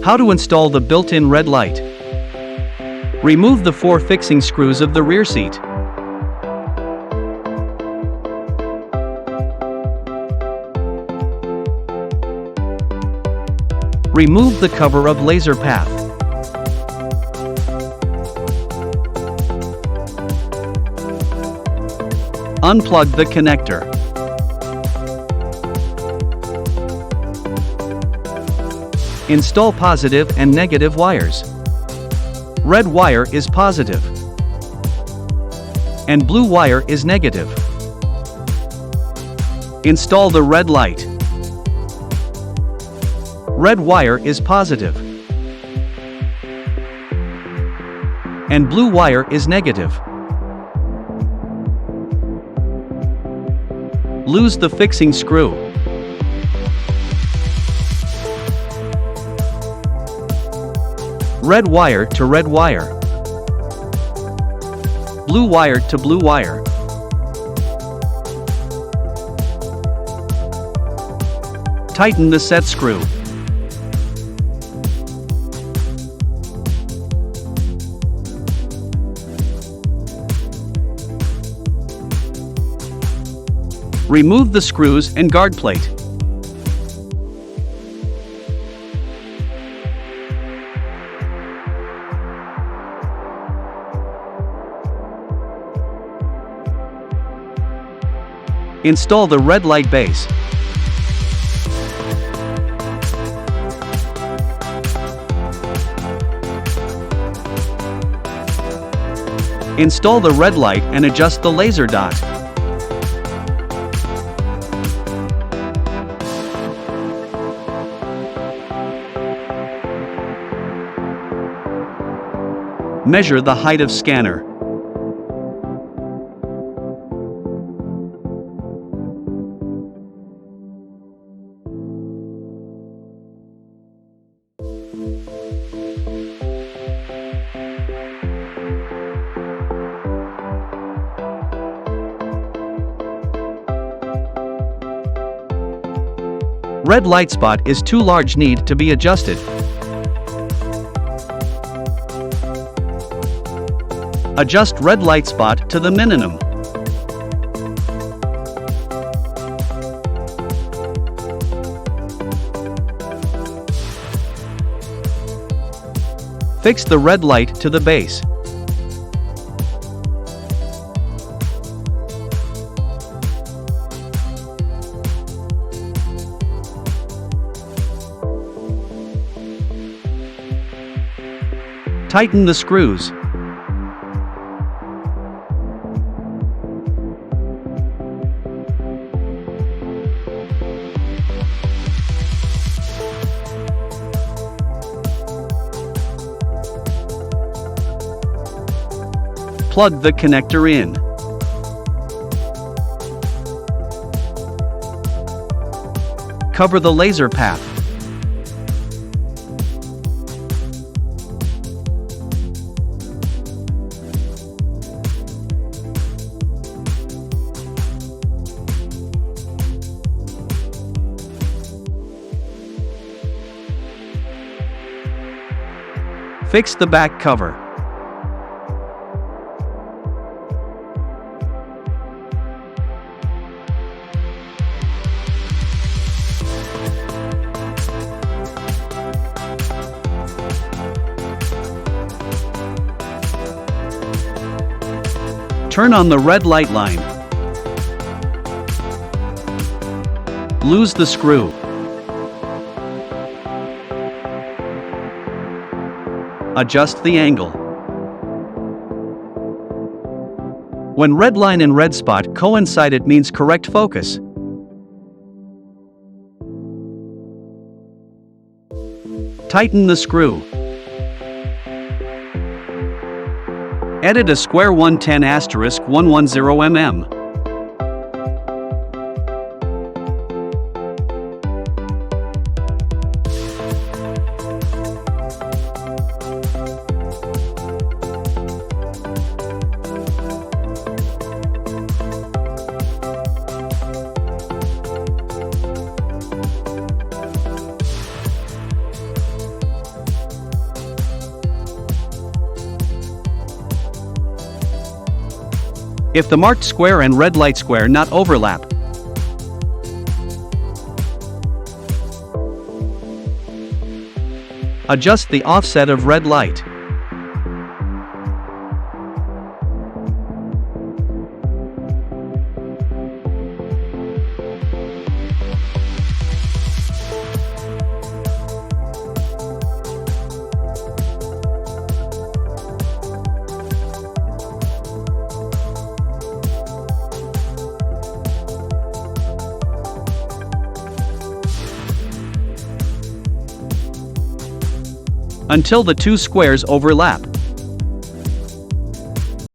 How to install the built-in red light. Remove the 4 fixing screws of the rear seat. Remove the cover of laser path. Unplug the connector. Install positive and negative wires. Red wire is positive, and blue wire is negative. Install the red light. Red wire is positive, and blue wire is negative. Loose the fixing screw. Red wire to red wire. Blue wire to blue wire. Tighten the set screw. Remove the screws and guard plate. Install the red light base. Install the red light and adjust the laser dot. Measure the height of scanner. Red light spot is too large, need to be adjusted. Adjust red light spot to the minimum. Fix the red light to the base. Tighten the screws. Plug the connector in. Cover the laser path. Fix the back cover. Turn on the red light line. Loose the screw. Adjust the angle. When red line and red spot coincide, it means correct focus. Tighten the screw. Edit a square 110*110 mm. If the marked square and red light square not overlap, adjust the offset of red light. Until the two squares overlap.